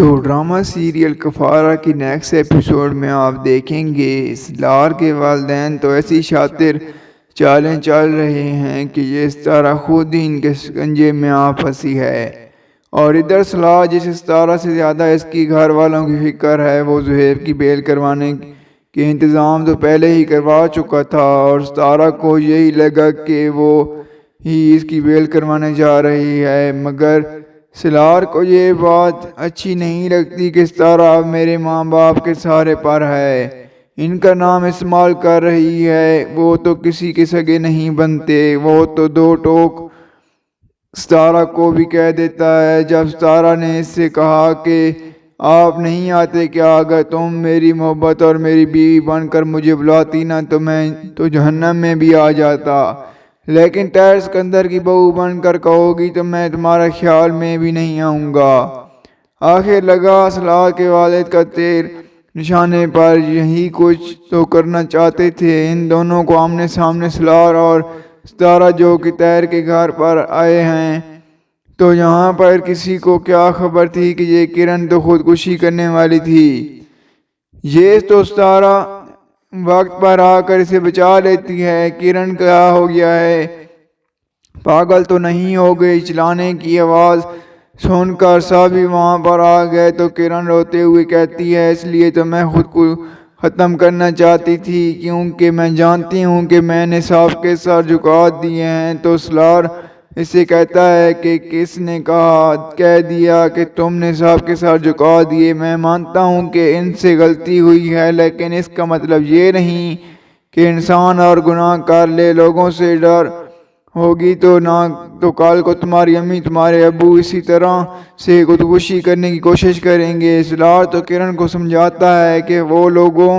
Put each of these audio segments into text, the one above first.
تو drama serial کفارہ کی نیکسٹ ایپیسوڈ میں آپ دیکھیں گے اسلار کے والدین تو ایسی شاطر چالیں چل رہے ہیں کہ یہ ستارہ خود ہی ان کے شکنجے میں آ پھنسی ہے، اور ادھر صلاح جس ستارہ سے زیادہ اس کی گھر والوں کی فکر ہے وہ زہیب کی بیل کروانے کے انتظام تو پہلے ہی کروا چکا تھا، اور ستارہ کو یہی لگا کہ وہ ہی اس کی بیل کروانے جا رہی ہے، مگر سلار کو یہ بات اچھی نہیں لگتی کہ ستارہ اب میرے ماں باپ کے سہارے پر ہے، ان کا نام استعمال کر رہی ہے، وہ تو کسی کے سگے نہیں بنتے۔ وہ تو دو ٹوک ستارہ کو بھی کہہ دیتا ہے۔ جب ستارہ نے اس سے کہا کہ آپ نہیں آتے کیا، اگر تم میری محبت اور میری بیوی بن کر مجھے بلاتی نہ تو میں تو جہنم میں بھی آ جاتا، لیکن ٹائر سکندر کی بہو بن کر کہو گی تو میں تمہارا خیال میں بھی نہیں آؤں گا۔ آخر لگا سلار کے والد کا تیر نشانے پر، یہی کچھ تو کرنا چاہتے تھے۔ ان دونوں کو آمنے سامنے سلار اور ستارہ جو کہ طاہر کے گھر پر آئے ہیں، تو یہاں پر کسی کو کیا خبر تھی کہ یہ کرن تو خودکشی کرنے والی تھی۔ یہ تو ستارہ وقت پر آ کر اسے بچا لیتی ہے۔ کرن کیا ہو گیا ہے، پاگل تو نہیں ہو گئی؟ چلانے کی آواز سن کر سبھی وہاں پر آ گئے تو کرن روتے ہوئے کہتی ہے، اس لیے تو میں خود کو ختم کرنا چاہتی تھی، کیونکہ میں جانتی ہوں کہ میں نے سب کے سر جھکا دیے ہیں۔ تو سلار اس سے کہتا ہے کہ کس نے کہہ دیا کہ تم نے سب کے سر جھکا دیے؟ میں مانتا ہوں کہ ان سے غلطی ہوئی ہے، لیکن اس کا مطلب یہ نہیں کہ انسان اور گناہ کر لے۔ لوگوں سے ڈر ہوگی تو نہ تو کل کو تمہاری امی تمہارے ابو اسی طرح سے خودکشی کرنے کی کوشش کریں گے۔ سلار تو کرن کو سمجھاتا ہے کہ وہ لوگوں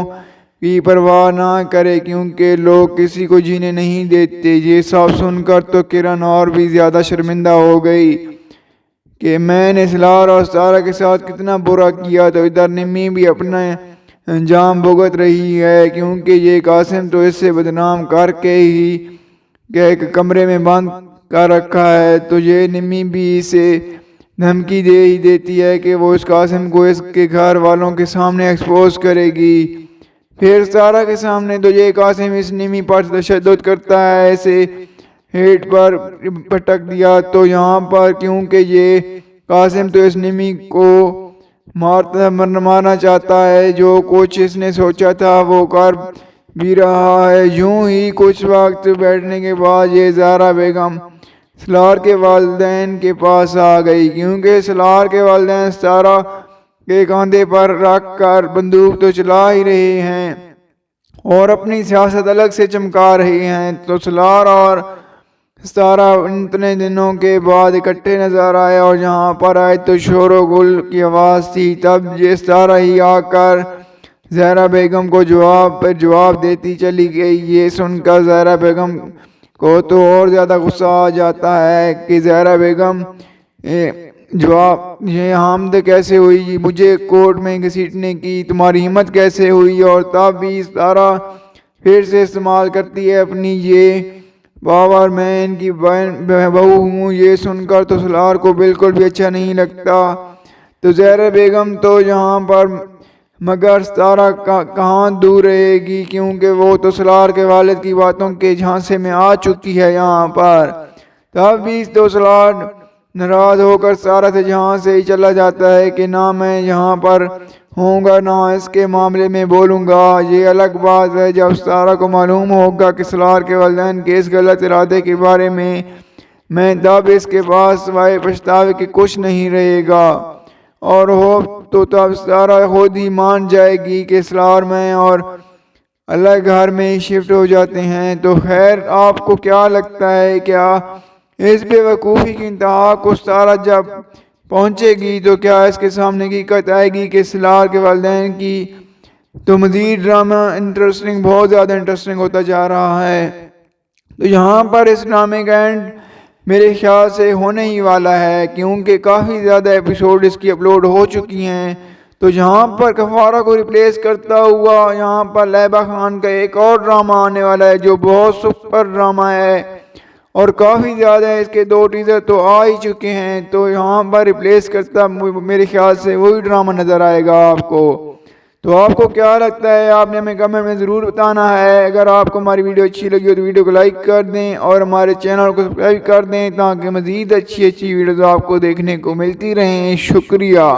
کی پرواہ نہ کرے، کیونکہ لوگ کسی کو جینے نہیں دیتے۔ یہ سب سن کر تو کرن اور بھی زیادہ شرمندہ ہو گئی کہ میں نے سلار اور ستارہ کے ساتھ کتنا برا کیا۔ تو ادھر نمی بھی اپنا انجام بھگت رہی ہے، کیونکہ یہ قاسم تو اس سے بدنام کر کے ہی ایک کمرے میں بند کر رکھا ہے، تو یہ نمی بھی اسے دھمکی دے ہی دیتی ہے کہ وہ اس قاسم کو اس کے گھر والوں کے سامنے ایکسپوز کرے گی۔ پھر ستارہ کے سامنے تو یہ قاسم اس نمی پر تشدد کرتا ہے، اسے ہیٹ پر پٹک دیا۔ تو یہاں پر کیونکہ یہ قاسم تو اس نمی کو مارنا چاہتا ہے، جو کچھ اس نے سوچا تھا وہ کر بھی رہا ہے۔ یوں ہی کچھ وقت بیٹھنے کے بعد یہ زہرا بیگم سلار کے والدین کے پاس آ گئی، کیونکہ سلار کے والدین ستارہ کے کاندھے پر رکھ کر بندوق تو چلا ہی رہے ہیں اور اپنی سیاست الگ سے چمکا رہے ہیں۔ تو سلار اور ستارہ اتنے دنوں کے بعد اکٹھے نظر آئے، اور جہاں پر آئے تو شور و گل کی آواز تھی۔ تب یہ ستارہ ہی آ کر زہرا بیگم کو جواب پر جواب دیتی چلی گئی۔ یہ سن کر زہرا بیگم کو تو اور زیادہ غصہ آ جاتا ہے کہ زہرا بیگم جواب یہ حامد کیسے ہوئی، مجھے کورٹ میں گھسیٹنے کی تمہاری ہمت کیسے ہوئی؟ اور تب بھی ستارہ پھر سے استعمال کرتی ہے اپنی یہ پاور، میں ان کی بہو ہوں۔ یہ سن کر تو سلار کو بالکل بھی اچھا نہیں لگتا۔ تو زہرا بیگم تو یہاں پر مگر ستارہ کہاں دور رہے گی، کیونکہ وہ تو سلار کے والد کی باتوں کے جھانسے میں آ چکی ہے یہاں پر۔ تب بھی تو سلار ناراض ہو کر ستارہ سے جہاں سے ہی چلا جاتا ہے کہ نہ میں یہاں پر ہوں گا نہ اس کے معاملے میں بولوں گا۔ یہ الگ بات ہے جب ستارہ کو معلوم ہوگا کہ سلار کے والدین کے اس غلط ارادے کے بارے میں تب اس کے پاس سوائے پچھتاوے کے کچھ نہیں رہے گا، اور ہو تو تب ستارہ خود ہی مان جائے گی کہ سلار میں اور الگ گھر میں شفٹ ہو جاتے ہیں۔ تو خیر آپ کو کیا لگتا ہے، کیا اس بے وقوفی کی انتہا کو ستارہ جب پہنچے گی تو کیا اس کے سامنے حقیقت آئے گی کہ سلار کے والدین کی؟ تو مزید ڈرامہ بہت زیادہ انٹرسٹنگ ہوتا جا رہا ہے۔ تو یہاں پر اس ڈرامے کا اینڈ میرے خیال سے ہونے ہی والا ہے، کیونکہ کافی زیادہ ایپیسوڈ اس کی اپلوڈ ہو چکی ہیں۔ تو یہاں پر کفارہ کو ریپلیس کرتا ہوا یہاں پر لہبہ خان کا ایک اور ڈرامہ آنے والا ہے جو بہت سپر ڈرامہ ہے، اور کافی زیادہ ہے، اس کے 2 ٹیزر تو آ ہی چکے ہیں، تو یہاں پر ریپلیس کرتا میرے خیال سے وہی ڈرامہ نظر آئے گا آپ کو۔ تو آپ کو کیا لگتا ہے آپ نے ہمیں کمنٹ میں ضرور بتانا ہے۔ اگر آپ کو ہماری ویڈیو اچھی لگی ہو تو ویڈیو کو لائک کر دیں اور ہمارے چینل کو سبسکرائب کر دیں تاکہ مزید اچھی ویڈیوز آپ کو دیکھنے کو ملتی رہیں۔ شکریہ۔